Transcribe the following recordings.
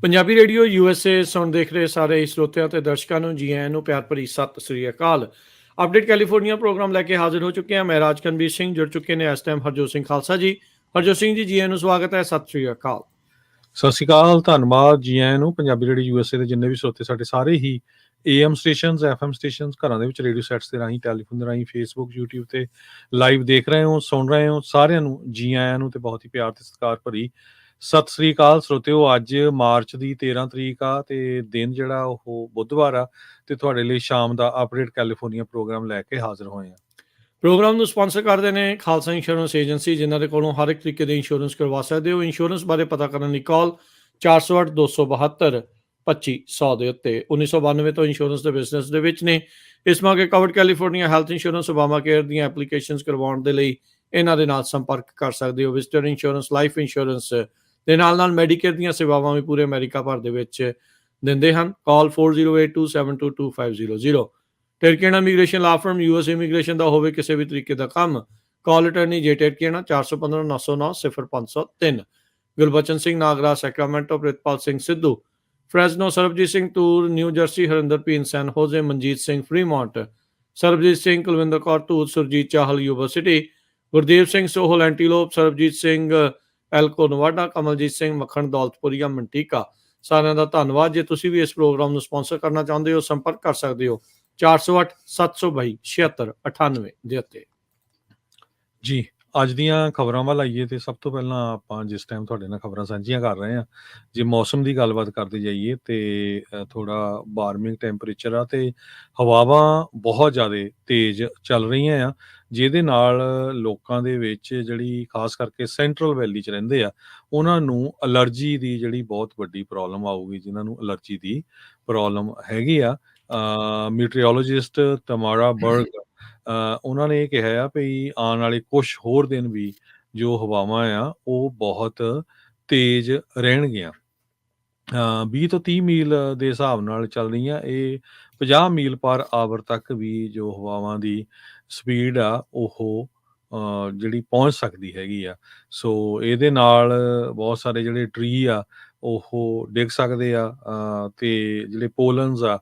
Punjabi radio USA ਸੁਣ ਦੇਖ ਰਹੇ ਸਾਰੇ ਹੀ ਸਰੋਤਿਆਂ ਤੇ ਦਰਸ਼ਕਾਂ ਨੂੰ ਜੀ ਆਇਆਂ ਨੂੰ ਪਿਆਰ ਭਰੀ ਸਤਿ ਸ੍ਰੀ ਅਕਾਲ। ਅਪਡੇਟ ਕੈਲੀਫੋਰਨੀਆ ਪ੍ਰੋਗਰਾਮ ਲੈ ਕੇ ਹਾਜ਼ਰ ਹੋ ਚੁੱਕੇ ਹਾਂ। ਮੈਂ ਰਾਜਕਨਵੀਰ ਸਿੰਘ ਜੁੜ ਚੁੱਕੇ ਨੇ ਇਸ ਟਾਈਮ ਹਰਜੋਤ ਸਿੰਘ ਖਾਲਸਾ ਜੀ। ਹਰਜੋਤ ਸਿੰਘ ਜੀ ਆਇਆਂ ਨੂੰ ਸਵਾਗਤ ਹੈ। ਸਤਿ ਸ੍ਰੀ ਅਕਾਲ। ਸਤਿ ਸ਼੍ਰੀ ਅਕਾਲ, ਧੰਨਵਾਦ ਜੀ ਆਇਆਂ ਨੂੰ। ਪੰਜਾਬੀ ਰੇਡੀਓ USA ਦੇ ਜਿੰਨੇ ਵੀ ਸਰੋਤੇ ਸਾਡੇ ਸਾਰੇ ਹੀ AM ਸਟੇਸ਼ਨਸ, FM ਸਟੇਸ਼ਨਸ, ਘਰਾਂ ਦੇ ਵਿੱਚ ਰੇਡੀਓ ਸੈਟਸ ਦੇ ਰਾਹੀਂ, ਟੈਲੀਫੋਨ ਦੇ ਰਾਹੀਂ, ਫੇਸਬੁੱਕ, YouTube ਤੇ ਲਾਈਵ ਦੇਖ ਰਹੇ ਹੋ, ਸੁਣ ਰਹੇ ਹੋ, ਸਾਰਿਆਂ ਨੂੰ ਜੀ ਆਇਆਂ ਨੂੰ ਤੇ ਬਹੁਤ ਹੀ ਪਿਆਰ ਤੇ ਸਤਿਕਾਰ ਭਰੀ ਸਤਿ ਸ੍ਰੀ ਅਕਾਲ। ਸਰੋਤਿਓ, ਅੱਜ ਮਾਰਚ ਦੀ 13 ਤਰੀਕ ਆ ਤੇ ਦਿਨ ਜਿਹੜਾ ਉਹ ਬੁੱਧਵਾਰ ਆ ਤੇ ਤੁਹਾਡੇ ਲਈ ਸ਼ਾਮ ਦਾ ਅਪਡੇਟ ਕੈਲੀਫੋਰਨੀਆ ਪ੍ਰੋਗਰਾਮ ਲੈ ਕੇ ਹਾਜ਼ਰ ਹੋਏ ਆ। ਪ੍ਰੋਗਰਾਮ ਨੂੰ ਸਪਾਂਸਰ ਕਰਦੇ ਨੇ ਖਾਲਸਾ ਇੰਸ਼ੋਰੈਂਸ ਏਜੰਸੀ, ਜਿਨ੍ਹਾਂ ਦੇ ਕੋਲੋਂ ਹਰ ਇੱਕ ਤਰੀਕੇ ਦੇ ਇੰਸ਼ੋਰੈਂਸ ਕਰਵਾ ਸਕਦੇ ਹੋ। ਇੰਸ਼ੋਰੈਂਸ ਬਾਰੇ ਪਤਾ ਕਰਨ ਲਈ ਕਾਲ 408-272-2500 ਦੇ ਉੱਤੇ। 1992 ਤੋਂ ਇੰਸ਼ੋਰੈਂਸ ਦੇ ਬਿਜ਼ਨਸ ਦੇ ਵਿੱਚ ਨੇ। ਇਸ ਮੌਕੇ covered California health insurance, Obama care ਦੀਆਂ ਐਪਲੀਕੇਸ਼ਨਸ ਕਰਵਾਉਣ ਦੇ ਲਈ ਇਹਨਾਂ ਦੇ ਨਾਲ ਸੰਪਰਕ ਕਰ ਸਕਦੇ ਹੋ। ਵਿਜ਼ਟਰ ਇੰਸ਼ੋਰੈਂਸ, ਲਾਈਫ ਇੰਸ਼ੋਰੈਂਸ ਦੇ ਨਾਲ ਮੈਡੀਕੇਅਰ ਦੀਆਂ ਸੇਵਾਵਾਂ ਵੀ ਪੂਰੇ ਅਮਰੀਕਾ ਭਰ ਦੇ ਵਿੱਚ ਦਿੰਦੇ ਹਨ। Call 4082722500। Tirkena immigration law firm, US immigration ਦਾ ਹੋਵੇ ਕਿਸੇ ਵੀ ਤਰੀਕੇ ਦਾ ਕੰਮ, call attorney Jay Tirkena 415-909-0503। Gurbachan Singh Nagra Sacramento, Pritpal Singh Sidhu Fresno, Sarabjit Singh Toor New Jersey, Harinder ਪੀਨ San Jose, Manjit Singh Fremont, Sarabjit Singh Kulwinder Kaur Dhoot, Surjit Chahal Yuba City, Gurdev Singh Sohal Antelope, Sarabjit Singh Elko Nevada, Kamaljit Singh Makhan Daulatpuria ਮੰਟੀਕਾ। ਸਾਰਿਆਂ ਦਾ ਧੰਨਵਾਦ। ਜੇ ਤੁਸੀਂ ਵੀ ਇਸ ਪ੍ਰੋਗਰਾਮ ਨੂੰ ਸਪਾਂਸਰ ਕਰਨਾ ਚਾਹੁੰਦੇ ਹੋ, ਸੰਪਰਕ ਕਰ ਸਕਦੇ ਹੋ 408-722-7698 ਦੇ ਉੱਤੇ। ਜੀ, ਅੱਜ ਦੀਆਂ ਖਬਰਾਂ ਵੱਲ ਆਈਏ ਤੇ ਸਭ ਤੋਂ ਪਹਿਲਾਂ ਆਪਾਂ ਜਿਸ ਟਾਈਮ ਤੁਹਾਡੇ ਨਾਲ ਖਬਰਾਂ ਸਾਂਝੀਆਂ ਕਰ ਰਹੇ ਹਾਂ, ਜੇ ਮੌਸਮ ਦੀ ਗੱਲਬਾਤ ਕਰਦੇ ਜਾਈਏ ਤੇ ਥੋੜਾ ਵਾਰਮਿੰਗ ਟੈਂਪਰੇਚਰ ਆ ਤੇ ਹਵਾਵਾਂ ਬਹੁਤ ਜ਼ਿਆਦਾ ਤੇਜ਼ ਚੱਲ ਰਹੀਆਂ ਆ, ਜਿਹਦੇ ਨਾਲ ਲੋਕਾਂ ਦੇ ਵਿੱਚ ਜਿਹੜੀ ਖਾਸ ਕਰਕੇ ਸੈਂਟਰਲ ਵੈਲੀ 'ਚ ਰਹਿੰਦੇ ਆ ਉਹਨਾਂ ਨੂੰ ਅਲਰਜੀ ਦੀ ਜਿਹੜੀ ਬਹੁਤ ਵੱਡੀ ਪ੍ਰੋਬਲਮ ਆਊਗੀ। ਜਿਨ੍ਹਾਂ ਨੂੰ ਅਲਰਜੀ ਦੀ ਪ੍ਰੋਬਲਮ ਹੈਗੀ ਆ, ਮੀਟਰੀਓਲੋਜਿਸਟ ਤਮਾਰਾ ਬਰਗ ਉਹਨਾਂ ਨੇ ਇਹ ਕਿਹਾ ਆ ਵੀ ਆਉਣ ਵਾਲੇ ਕੁਝ ਹੋਰ ਦਿਨ ਵੀ ਜੋ ਹਵਾਵਾਂ ਆ ਉਹ ਬਹੁਤ ਤੇਜ਼ ਰਹਿਣਗੀਆਂ। 20 ਤੋਂ 30 ਮੀਲ ਦੇ ਹਿਸਾਬ ਨਾਲ ਚੱਲ ਰਹੀਆਂ। ਇਹ 50 ਮੀਲ ਪਰ ਆਵਰ ਤੱਕ ਵੀ ਜੋ ਹਵਾਵਾਂ ਦੀ ਸਪੀਡ ਆ ਉਹ ਜਿਹੜੀ ਪਹੁੰਚ ਸਕਦੀ ਹੈਗੀ ਆ। ਸੋ ਇਹਦੇ ਨਾਲ ਬਹੁਤ ਸਾਰੇ ਜਿਹੜੇ ਟਰੀ ਆ ਉਹ ਡਿੱਗ ਸਕਦੇ ਆ ਤੇ ਜਿਹੜੇ ਪੋਲਨਸ ਆ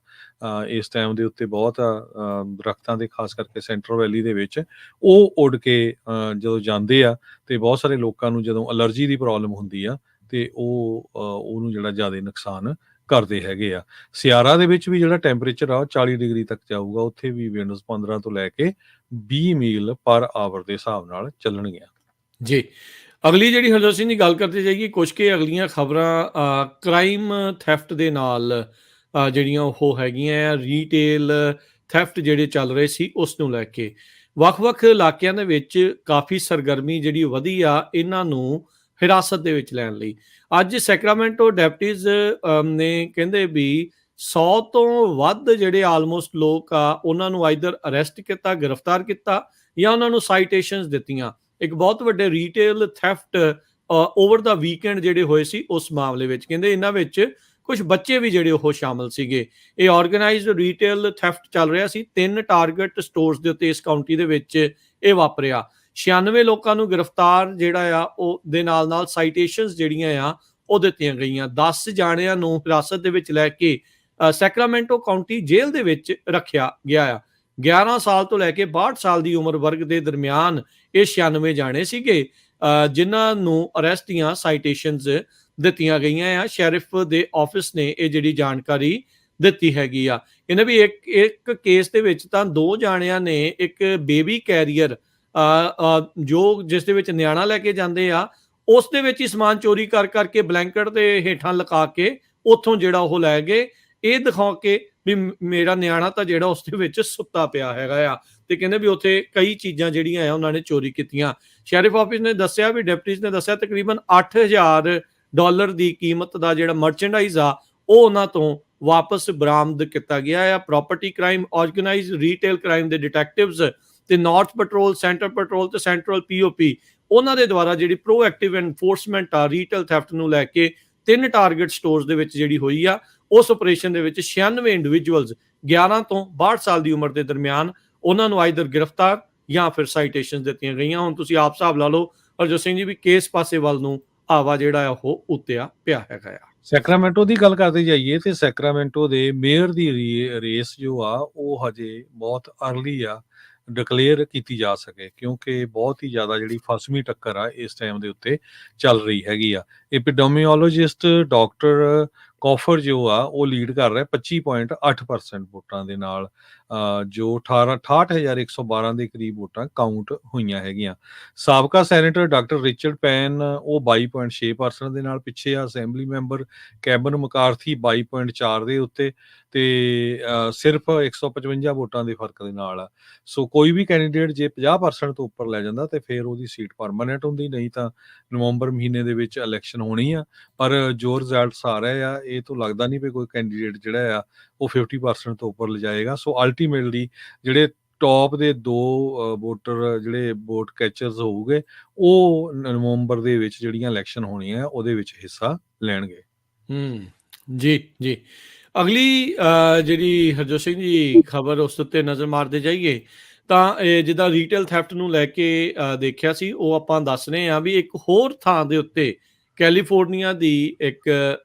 ਇਸ ਟਾਈਮ ਦੇ ਉੱਤੇ ਬਹੁਤ ਦਰਖਤਾਂ ਦੇ, ਖਾਸ ਕਰਕੇ ਸੈਂਟਰਲ ਵੈਲੀ ਦੇ ਵਿੱਚ, ਉਹ ਉੱਡ ਕੇ ਜਦੋਂ ਜਾਂਦੇ ਆ ਤੇ ਬਹੁਤ ਸਾਰੇ ਲੋਕਾਂ ਨੂੰ ਜਦੋਂ ਅਲਰਜੀ ਦੀ ਪ੍ਰੋਬਲਮ ਹੁੰਦੀ ਆ ਤੇ ਉਹਨੂੰ ਜਿਹੜਾ ਜ਼ਿਆਦਾ ਨੁਕਸਾਨ ਕਰਦੇ ਹੈਗੇ ਆ। ਸਿਆਰਾ ਦੇ ਵਿੱਚ ਵੀ ਜਿਹੜਾ ਟੈਂਪਰੇਚਰ ਆ ਉਹ 40 ਡਿਗਰੀ ਤੱਕ ਜਾਊਗਾ। ਉੱਥੇ ਵੀ ਵਿੰਡਸ 15 ਤੋਂ ਲੈ ਕੇ 20 ਮੀਲ ਪਰ ਆਵਰ ਦੇ ਹਿਸਾਬ ਨਾਲ ਚੱਲਣਗੀਆਂ। ਜੀ, ਅਗਲੀ ਜਿਹੜੀ ਹਰਜੋਤ ਸਿੰਘ ਦੀ ਗੱਲ ਕਰਦੇ ਜਾਈਏ, ਕੁਝ ਕੇ ਅਗਲੀਆਂ ਖਬਰਾਂ ਕ੍ਰਾਈਮ ਥੈਫਟ ਦੇ ਨਾਲ ਜਿਹੜੀਆਂ ਉਹ ਹੈਗੀਆਂ ਆ, ਰੀਟੇਲ ਥੈਫਟ ਜਿਹੜੇ ਚੱਲ ਰਹੇ ਸੀ ਉਸ ਨੂੰ ਲੈ ਕੇ ਵੱਖ-ਵੱਖ ਇਲਾਕਿਆਂ ਦੇ ਵਿੱਚ ਕਾਫੀ ਸਰਗਰਮੀ ਜਿਹੜੀ ਵਧੀ ਆ ਇਹਨਾਂ ਨੂੰ ਹਿਰਾਸਤ ਦੇ ਵਿੱਚ ਲੈਣ ਲਈ। ਅੱਜ ਸੈਕਰਾਮੈਂਟੋ ਡੈਪਟੀਜ਼ ਨੇ ਕਹਿੰਦੇ ਵੀ 100 ਤੋਂ ਵੱਧ ਜਿਹੜੇ ਆਲਮੋਸਟ ਲੋਕ ਆ ਉਹਨਾਂ ਨੂੰ ਆਈਦਰ ਅਰੈਸਟ ਕੀਤਾ, ਗ੍ਰਿਫਤਾਰ ਕੀਤਾ ਜਾਂ ਉਹਨਾਂ ਨੂੰ ਸਾਈਟੇਸ਼ਨਸ ਦਿੱਤੀਆਂ। ਇੱਕ ਬਹੁਤ ਵੱਡੇ ਰੀਟੇਲ ਥੈਫਟ ਓਵਰ ਦਾ ਵੀਕਐਂਡ ਜਿਹੜੇ ਹੋਏ ਸੀ ਉਸ ਮਾਮਲੇ ਵਿੱਚ। ਕਹਿੰਦੇ ਇਹਨਾਂ ਵਿੱਚ ਕੁਝ ਬੱਚੇ ਵੀ ਜਿਹੜੇ ਉਹ ਸ਼ਾਮਲ ਸੀਗੇ। ਇਹ ਆਰਗੇਨਾਈਜ਼ਡ ਰੀਟੇਲ ਥੈਫਟ ਚੱਲ ਰਿਹਾ ਸੀ। 3 ਟਾਰਗੇਟ ਸਟੋਰਸ ਦੇ ਉੱਤੇ ਇਸ ਕਾਉਂਟੀ ਦੇ ਵਿੱਚ ਇਹ ਵਾਪਰਿਆ। 96 ਲੋਕਾਂ ਨੂੰ ਗ੍ਰਿਫਤਾਰ ਜਿਹੜਾ ਆ ਉਹ ਦੇ ਨਾਲ ਸਾਈਟੇਸ਼ਨਸ ਜਿਹੜੀਆਂ ਆ ਉਹ ਦਿੱਤੀਆਂ ਗਈਆਂ। 10 ਜਾਣਿਆਂ ਨੂੰ ਹਿਰਾਸਤ ਦੇ ਵਿੱਚ ਲੈ ਕੇ ਸੈਕਰਾਮੈਂਟੋ ਕਾਉਂਟੀ ਜੇਲ੍ਹ ਦੇ ਵਿੱਚ ਰੱਖਿਆ ਗਿਆ ਆ। 11 ਸਾਲ ਤੋਂ ਲੈ ਕੇ 62 ਸਾਲ ਦੀ ਉਮਰ ਵਰਗ ਦੇ ਦਰਮਿਆਨ ਇਹ 96 ਜਾਣੇ ਸੀਗੇ ਜਿਨ੍ਹਾਂ ਨੂੰ ਅਰੈਸਟ ਦੀਆਂ ਸਾਈਟੇਸ਼ਨਸ ਦਿੱਤੀਆਂ ਗਈਆਂ ਆ। ਸ਼ੈਰਿਫ ਦੇ ਆਫਿਸ ਨੇ ਇਹ ਜਿਹੜੀ ਜਾਣਕਾਰੀ ਦਿੱਤੀ ਹੈਗੀ ਆ। ਇਹਨਾਂ ਵੀ ਇੱਕ ਕੇਸ ਦੇ ਵਿੱਚ ਤਾਂ 2 ਜਾਣਿਆਂ ਨੇ ਇੱਕ ਬੇਬੀ ਕੈਰੀਅਰ ਜੋ ਜਿਸ ਦੇ ਵਿੱਚ ਨਿਆਣਾ ਲੈ ਕੇ ਜਾਂਦੇ ਆ, ਉਸ ਦੇ ਵਿੱਚ ਹੀ ਸਮਾਨ ਚੋਰੀ ਕਰਕੇ ਬਲੈਂਕਟ ਦੇ ਹੇਠਾਂ ਲਗਾ ਕੇ ਉੱਥੋਂ ਜਿਹੜਾ ਉਹ ਲੈ ਗਏ, ਇਹ ਦਿਖਾ ਕੇ ਵੀ ਮੇਰਾ ਨਿਆਣਾ ਤਾਂ ਜਿਹੜਾ ਉਸ ਦੇ ਵਿੱਚ ਸੁੱਤਾ ਪਿਆ ਹੈਗਾ ਆ। ਤੇ ਕਹਿੰਦੇ ਵੀ ਉੱਥੇ ਕਈ ਚੀਜ਼ਾਂ ਜਿਹੜੀਆਂ ਆ ਉਹਨਾਂ ਨੇ ਚੋਰੀ ਕੀਤੀਆਂ। ਸ਼ੈਰਿਫ ਆਫਿਸ ਨੇ ਦੱਸਿਆ ਵੀ ਡਿਪਟੀਜ਼ ਨੇ ਦੱਸਿਆ ਤਕਰੀਬਨ $8,000 ਦੀ ਕੀਮਤ ਦਾ ਜਿਹੜਾ ਮਰਚੈਂਡਾਈਜ਼ ਆ ਉਹ ਉਹਨਾਂ ਤੋਂ ਵਾਪਸ ਬਰਾਮਦ ਕੀਤਾ ਗਿਆ ਆ। Property crime, organised retail crime ਦੇ ਡਿਟੈਕਟਿਵਸ ਤੇ ਨਾਰਥ ਪੈਟਰੋਲ, ਸੈਂਟਰ ਪੈਟਰੋਲ ਤੇ ਸੈਂਟਰਲ POP ਉਹਨਾਂ ਦੇ ਦੁਆਰਾ ਜਿਹੜੀ ਪ੍ਰੋਐਕਟਿਵ ਐਨਫੋਰਸਮੈਂਟ ਆ ਰੀਟੇਲ ਥੈਫਟ ਨੂੰ ਲੈ ਕੇ 3 ਟਾਰਗੇਟ ਸਟੋਰਸ ਦੇ ਵਿੱਚ ਜਿਹੜੀ ਹੋਈ ਆ। ਉਸ ਆਪਰੇਸ਼ਨ ਦੇ ਵਿੱਚ 96 ਇੰਡੀਵਿਜੂਅਲਸ 11 ਤੋਂ 62 ਸਾਲ ਦੀ ਉਮਰ ਦੇ ਦਰਮਿਆਨ ਉਹਨਾਂ ਨੂੰ ਆਈਦਰ ਗ੍ਰਿਫਤਾਰ ਜਾਂ ਫਿਰ ਸਾਈਟੇਸ਼ਨ ਦਿੱਤੀਆਂ ਗਈਆਂ। ਹੁਣ ਤੁਸੀਂ ਆਪ ਹਿਸਾਬ ਲਾ ਲਓ ਹਰਜੋਤ ਸਿੰਘ ਜੀ ਵੀ ਕਿਸ ਪਾਸੇ ਵੱਲ ਨੂੰ ਆਵਾ ਜਿਹੜਾ ਉਹ ਉੱਤਿਆ ਪਿਆ ਹੈਗਾ ਆ। ਸੈਕਰਾਮੈਂਟੋ ਦੀ ਗੱਲ ਕਰਦੇ ਜਾਈਏ ਤੇ ਸੈਕਰਾਮੈਂਟੋ ਦੇ ਮੇਅਰ ਦੀ ਰੇਸ ਜੋ ਆ ਉਹ ਹਜੇ ਬਹੁਤ ਅਰਲੀ ਆ ਡਿਕਲੇਅਰ ਕੀਤੀ ਜਾ ਸਕੇ, ਕਿਉਂਕਿ ਬਹੁਤ ਹੀ ਜ਼ਿਆਦਾ ਜਿਹੜੀ ਫਸਵੀਂ ਟੱਕਰ ਆ ਇਸ ਟਾਈਮ ਦੇ ਉੱਤੇ ਚੱਲ ਰਹੀ ਹੈਗੀ ਆ। ਐਪੀਡੈਮੀਓਲੋਜਿਸਟ ਡਾਕਟਰ ਕੌਫਰ ਜੋ ਆ ਉਹ ਲੀਡ ਕਰ ਰਿਹਾ 25.8% ਵੋਟਾਂ ਦੇ ਨਾਲ, ਜੋ 68,112 ਦੇ ਕਰੀਬ ਵੋਟਾਂ ਕਾਊਂਟ ਹੋਈਆਂ ਹੈਗੀਆਂ। ਸਾਬਕਾ ਸੈਨੇਟਰ ਡਾਕਟਰ ਰਿਚਰਡ ਪੈਨ ਉਹ 22.6% ਦੇ ਨਾਲ ਪਿੱਛੇ ਆ। ਅਸੈਂਬਲੀ ਮੈਂਬਰ ਕੈਬਨ ਮਕਾਰਥੀ 22.4 ਦੇ ਉੱਤੇ, ਤੇ ਸਿਰਫ 155 ਵੋਟਾਂ ਦੇ ਫਰਕ ਦੇ ਨਾਲ ਆ। ਸੋ ਕੋਈ ਵੀ ਕੈਂਡੀਡੇਟ ਜੇ 50% ਤੋਂ ਉੱਪਰ ਲੈ ਜਾਂਦਾ ਤੇ ਫਿਰ ਉਹਦੀ ਸੀਟ ਪਰਮਾਨੈਂਟ ਹੁੰਦੀ, ਨਹੀਂ ਤਾਂ ਨਵੰਬਰ ਮਹੀਨੇ ਦੇ ਵਿੱਚ ਇਲੈਕਸ਼ਨ ਹੋਣੀ ਆ। ਪਰ ਜੋ ਰਿਜ਼ਲਟਸ ਆ ਰਹੇ ਆ ਇਹ ਤੋਂ ਲੱਗਦਾ ਨਹੀਂ ਵੀ ਕੋਈ ਕੈਂਡੀਡੇਟ ਜਿਹੜਾ ਆ ਉਹ 50% ਤੋਂ ਉੱਪਰ ਲਿਜਾਏਗਾ। ਸੋ ਅਲਟੀਮੇਟਲੀ ਜਿਹੜੇ ਟੌਪ ਦੇ 2 ਵੋਟਰ ਜਿਹੜੇ ਵੋਟ ਕੈਚਰਸ ਹੋਊਗੇ ਉਹ ਨਵੰਬਰ ਦੇ ਵਿੱਚ ਜਿਹੜੀਆਂ ਇਲੈਕਸ਼ਨ ਹੋਣੀਆਂ ਉਹਦੇ ਵਿੱਚ ਹਿੱਸਾ ਲੈਣਗੇ। ਜੀ ਜੀ। ਅਗਲੀ ਜਿਹੜੀ ਹਰਜੋਤ ਸਿੰਘ ਜੀ ਖਬਰ ਉਸ ਉੱਤੇ ਨਜ਼ਰ ਮਾਰਦੇ ਜਾਈਏ ਤਾਂ ਜਿੱਦਾਂ ਰੀਟੇਲ ਥੈਫਟ ਨੂੰ ਲੈ ਕੇ ਦੇਖਿਆ ਸੀ, ਉਹ ਆਪਾਂ ਦੱਸ ਰਹੇ ਹਾਂ ਵੀ ਇੱਕ ਹੋਰ ਥਾਂ ਦੇ ਉੱਤੇ ਕੈਲੀਫੋਰਨੀਆ ਦੀ ਇੱਕ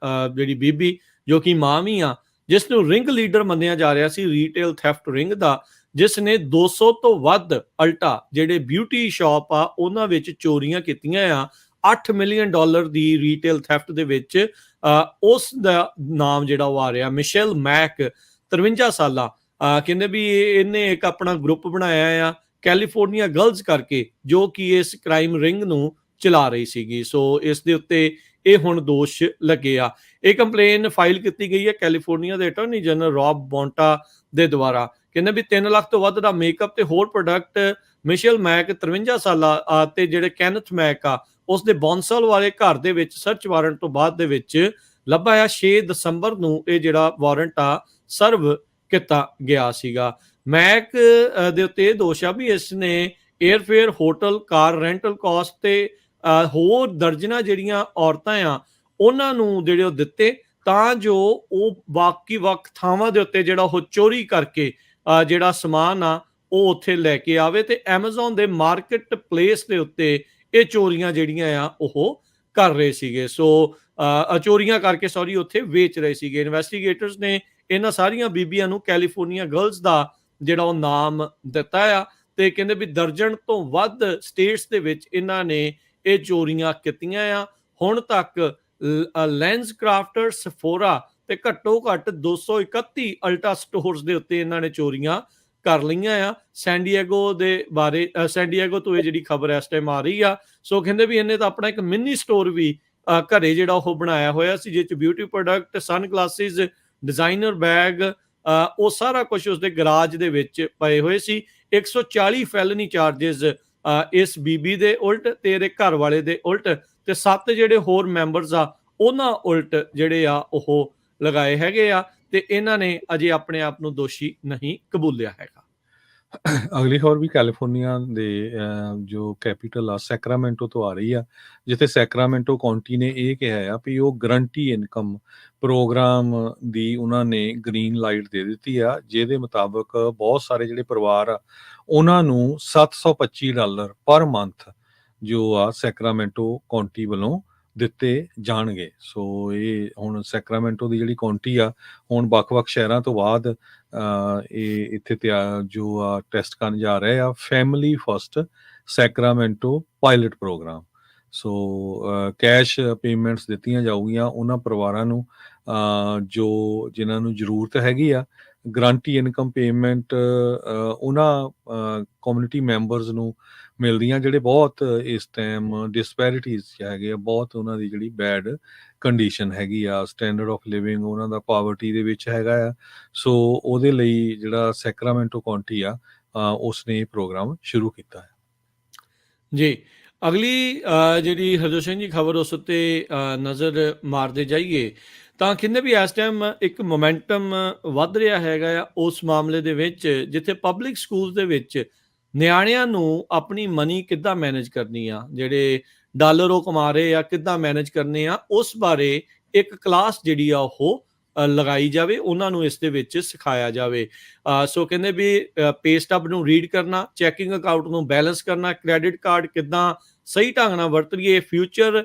ਜਿਹੜੀ ਬੀਬੀ ਜੋ ਕਿ ਮਾਂ ਵੀ ਆ, ਜਿਸ ਨੂੰ ਰਿੰਗ ਲੀਡਰ ਮੰਨਿਆ ਜਾ ਰਿਹਾ ਸੀ ਰੀਟੇਲ ਥੈਫਟ ਰਿੰਗ ਦਾ, ਜਿਸ ਨੇ 200 ਤੋਂ ਵੱਧ ਅਲਟਾ ਜਿਹੜੇ ਬਿਊਟੀ ਸ਼ਾਪ ਆ ਉਹਨਾਂ ਵਿੱਚ ਚੋਰੀਆਂ ਕੀਤੀਆਂ ਆ। $8 ਮਿਲੀਅਨ ਦੀ ਰੀਟੇਲ ਥੈਫਟ ਦੇ ਵਿੱਚ ਉਸ ਦਾ ਨਾਮ ਜਿਹੜਾ ਉਹ ਆ ਰਿਹਾ ਮਿਸ਼ੇਲ ਮੈਕ, 53 ਸਾਲਾਂ। ਕਹਿੰਦੇ ਵੀ ਇਹਨੇ ਇੱਕ ਆਪਣਾ ਗਰੁੱਪ ਬਣਾਇਆ ਆ ਕੈਲੀਫੋਰਨੀਆ ਗਰਲਜ਼ ਕਰਕੇ, ਜੋ ਕਿ ਇਸ ਕ੍ਰਾਈਮ ਰਿੰਗ ਨੂੰ ਚਲਾ ਰਹੀ ਸੀਗੀ। ਸੋ ਇਸ ਦੇ ਉੱਤੇ ਇਹ ਹੁਣ ਦੋਸ਼ ਲੱਗੇ ਆ। ਇਹ ਕੰਪਲੇਨ ਫਾਈਲ ਕੀਤੀ ਗਈ ਹੈ ਕੈਲੀਫੋਰਨੀਆ ਦੇ ਅਟਾਰਨੀ ਜਨਰਲ ਰੌਬ ਬੌਂਟਾ ਦੇ ਦੁਆਰਾ। ਕਹਿੰਦੇ ਵੀ 3 ਲੱਖ ਤੋਂ ਵੱਧ ਦਾ ਮੇਕਅਪ ਤੇ ਹੋਰ ਪ੍ਰੋਡਕਟ ਮਿਸ਼ੇਲ ਮੈਕ 53 ਸਾਲਾਂ ਤੇ ਜਿਹੜੇ ਕੈਨਥ ਮੈਕ ਆ ਉਸ ਦੇ ਬੌਂਸਲ ਵਾਲੇ ਘਰ ਦੇ ਵਿੱਚ ਸਰਚ ਵਾਰੰਟ ਤੋਂ ਬਾਅਦ ਦੇ ਵਿੱਚ ਲੱਭਾ ਆ। 6 ਦਸੰਬਰ ਨੂੰ ਇਹ ਜਿਹੜਾ ਵਾਰੰਟ ਆ ਸਰਵ ਕੀਤਾ ਗਿਆ ਸੀਗਾ। ਮੈਕ ਦੇ ਉੱਤੇ ਇਹ ਦੋਸ਼ ਆ ਵੀ ਇਸ ਨੇ 에ਅਰਫੇਅਰ, ਹੋਟਲ, ਕਾਰ ਰੈਂਟਲ ਕਾਸਟ ਤੇ ਹੋਰ ਦਰਜਨਾਂ ਜਿਹੜੀਆਂ ਔਰਤਾਂ ਆ ਉਹਨਾਂ ਨੂੰ ਜਿਹੜੇ ਉਹ ਦਿੱਤੇ ਤਾਂ ਜੋ ਉਹ ਬਾਕੀ ਵੱਖ ਥਾਵਾਂ ਦੇ ਉੱਤੇ ਜਿਹੜਾ ਉਹ ਚੋਰੀ ਕਰਕੇ ਜਿਹੜਾ ਸਮਾਨ ਆ ਉਹ ਉੱਥੇ ਲੈ ਕੇ ਆਵੇ ਤੇ ਐਮਾਜ਼ੋਨ ਦੇ ਮਾਰਕੀਟ ਪਲੇਸ ਦੇ ਉੱਤੇ ਇਹ ਚੋਰੀਆਂ ਜਿਹੜੀਆਂ ਆ ਉਹ ਕਰ ਰਹੇ ਸੀਗੇ। ਸੋ ਚੋਰੀਆਂ ਕਰਕੇ ਉੱਥੇ ਵੇਚ ਰਹੇ ਸੀਗੇ। ਇਨਵੈਸਟੀਗੇਟਰਸ ਨੇ ਇਹਨਾਂ ਸਾਰੀਆਂ ਬੀਬੀਆਂ ਨੂੰ ਕੈਲੀਫੋਰਨੀਆ ਗਰਲਜ਼ ਦਾ ਜਿਹੜਾ ਉਹ ਨਾਮ ਦਿੱਤਾ ਆ ਤੇ ਕਹਿੰਦੇ ਵੀ ਦਰਜਨ ਤੋਂ ਵੱਧ ਸਟੇਟਸ ਦੇ ਵਿੱਚ ਇਹਨਾਂ ਨੇ ਇਹ ਚੋਰੀਆਂ ਕੀਤੀਆਂ ਆ। ਹੁਣ ਤੱਕ ਲੈਂਸ ਕ੍ਰਾਫਟਰ, ਸਫੋਰਾ ਤੇ ਘੱਟੋ ਘੱਟ 231 ਅਲਟਾ ਸਟੋਰਸ ਦੇ ਉੱਤੇ ਇਹਨਾਂ ਨੇ ਚੋਰੀਆਂ ਕਰ ਲਈਆਂ ਆ। ਸੈਂਡੀਏਗੋ ਦੇ ਬਾਰੇ ਸੈਂਡੀਏਗੋ ਤੋਂ ਇਹ ਜਿਹੜੀ ਖਬਰ ਇਸ ਟਾਈਮ ਆ ਰਹੀ ਆ। ਸੋ ਕਹਿੰਦੇ ਵੀ ਇਹਨੇ ਤਾਂ ਆਪਣਾ ਇੱਕ ਮਿੰਨੀ ਸਟੋਰ ਵੀ ਘਰੇ ਜਿਹੜਾ ਉਹ ਬਣਾਇਆ ਹੋਇਆ ਸੀ, ਜਿਸ 'ਚ ਬਿਊਟੀ ਪ੍ਰੋਡਕਟ, ਸਨ ਗਲਾਸਿਸ, ਡਿਜ਼ਾਈਨਰ ਬੈਗ, ਉਹ ਸਾਰਾ ਕੁਝ ਉਸਦੇ ਗਰਾਜ ਦੇ ਵਿੱਚ ਪਏ ਹੋਏ ਸੀ। 140 ਫੈਲਨੀ ਚਾਰजेस ਇਸ ਬੀਬੀ ਦੇ ਉਲਟ ਤੇ ਇਹਦੇ ਘਰ ਵਾਲੇ ਦੇ ਉਲਟ ਤੇ 7 ਜਿਹੜੇ ਹੋਰ ਮੈਂਬਰਸ ਆ ਉਹਨਾਂ ਉਲਟ ਜਿਹੜੇ ਆ ਉਹ ਲਗਾਏ ਹੈਗੇ ਆ ਤੇ ਇਹਨਾਂ ਨੇ ਅਜੇ ਆਪਣੇ ਆਪ ਨੂੰ ਦੋਸ਼ੀ ਨਹੀਂ ਕਬੂਲਿਆ ਹੈਗਾ। ਅਗਲੀ ਖਬਰ ਵੀ ਕੈਲੀਫੋਰਨੀਆ ਦੇ ਜੋ ਕੈਪੀਟਲ ਆ ਸੈਕਰਾਮੈਂਟੋ ਤੋਂ ਆ ਰਹੀ ਆ, ਜਿੱਥੇ ਸੈਕਰਾਮੈਂਟੋ ਕਾਉਂਟੀ ਨੇ ਇਹ ਕਿਹਾ ਆ ਵੀ ਉਹ ਗਰੰਟੀ ਇਨਕਮ ਪ੍ਰੋਗਰਾਮ ਦੀ ਉਹਨਾਂ ਨੇ ਗ੍ਰੀਨ ਲਾਈਟ ਦੇ ਦਿੱਤੀ ਆ, ਜਿਹਦੇ ਮੁਤਾਬਕ ਬਹੁਤ ਸਾਰੇ ਜਿਹੜੇ ਪਰਿਵਾਰ ਆ ਉਹਨਾਂ ਨੂੰ $725 ਪਰ ਮੰਥ ਜੋ ਆ ਸੈਕਰਾਮੈਂਟੋ ਕਾਉਂਟੀ ਵੱਲੋਂ ਦਿੱਤੇ ਜਾਣਗੇ। ਸੋ ਇਹ ਹੁਣ ਸੈਕਰਾਮੈਂਟੋ ਦੀ ਜਿਹੜੀ ਕਾਉਂਟੀ ਆ ਹੁਣ ਵੱਖ-ਵੱਖ ਸ਼ਹਿਰਾਂ ਤੋਂ ਬਾਅਦ ਇਹ ਇੱਥੇ ਜੋ ਆ ਟੈਸਟ ਕਰਨ ਜਾ ਰਹੇ ਆ family first Sacramento pilot program. So cash payments ਦਿੱਤੀਆਂ ਜਾਊਗੀਆਂ ਉਹਨਾਂ ਪਰਿਵਾਰਾਂ ਨੂੰ ਜੋ ਜਿਨ੍ਹਾਂ ਨੂੰ ਜ਼ਰੂਰਤ ਹੈਗੀ ਆ। ਗਰੰਟੀ ਇਨਕਮ ਪੇਮੈਂਟ ਉਹਨਾਂ ਕਮਿਊਨਿਟੀ ਮੈਂਬਰਸ ਨੂੰ ਮਿਲਦੀਆਂ ਜਿਹੜੇ ਬਹੁਤ ਇਸ ਟਾਈਮ ਡਿਸਪੈਰਿਟੀਜ਼ ਹੈਗੇ ਆ, ਬਹੁਤ ਉਹਨਾਂ ਦੀ ਜਿਹੜੀ ਬੈਡ ਕੰਡੀਸ਼ਨ ਹੈਗੀ ਆ, ਸਟੈਂਡਰਡ ਆਫ ਲਿਵਿੰਗ ਉਹਨਾਂ ਦਾ ਪਾਵਰਟੀ ਦੇ ਵਿੱਚ ਹੈਗਾ ਆ। ਸੋ ਉਹਦੇ ਲਈ ਜਿਹੜਾ ਸੈਕਰਾਮੈਂਟੋ ਕਾਉਂਟੀ ਆ ਉਸਨੇ ਇਹ ਪ੍ਰੋਗਰਾਮ ਸ਼ੁਰੂ ਕੀਤਾ ਹੈ। ਜੀ, ਅਗਲੀ ਜਿਹੜੀ ਹਰਜੋਤ ਸਿੰਘ ਜੀ ਖਬਰ ਉਸ ਉੱਤੇ ਨਜ਼ਰ ਮਾਰਦੇ ਜਾਈਏ ਤਾਂ ਕਹਿੰਦੇ ਵੀ ਇਸ ਟਾਈਮ ਇੱਕ ਮੋਮੈਂਟਮ ਵੱਧ ਰਿਹਾ ਹੈਗਾ ਆ ਉਸ ਮਾਮਲੇ ਦੇ ਵਿੱਚ, ਜਿੱਥੇ ਪਬਲਿਕ ਸਕੂਲ ਦੇ ਵਿੱਚ ਨਿਆਣਿਆਂ ਨੂੰ ਆਪਣੀ ਮਨੀ ਕਿੱਦਾਂ ਮੈਨੇਜ ਕਰਨੀ ਆ, ਜਿਹੜੇ ਡਾਲਰ ਉਹ ਕਮਾ ਰਹੇ ਆ ਕਿੱਦਾਂ ਮੈਨੇਜ ਕਰਨੇ ਆ, ਉਸ ਬਾਰੇ ਇੱਕ ਕਲਾਸ ਜਿਹੜੀ ਆ ਉਹ ਲਗਾਈ ਜਾਵੇ, ਉਹਨਾਂ ਨੂੰ ਇਸ ਦੇ ਵਿੱਚ ਸਿਖਾਇਆ ਜਾਵੇ। ਸੋ ਕਹਿੰਦੇ ਵੀ ਪੇ ਸਟੱਬ ਨੂੰ ਰੀਡ ਕਰਨਾ, ਚੈਕਿੰਗ ਅਕਾਊਂਟ ਨੂੰ ਬੈਲੈਂਸ ਕਰਨਾ, ਕ੍ਰੈਡਿਟ ਕਾਰਡ ਕਿੱਦਾਂ ਸਹੀ ਢੰਗ ਨਾਲ ਵਰਤੀਏ, ਫਿਊਚਰ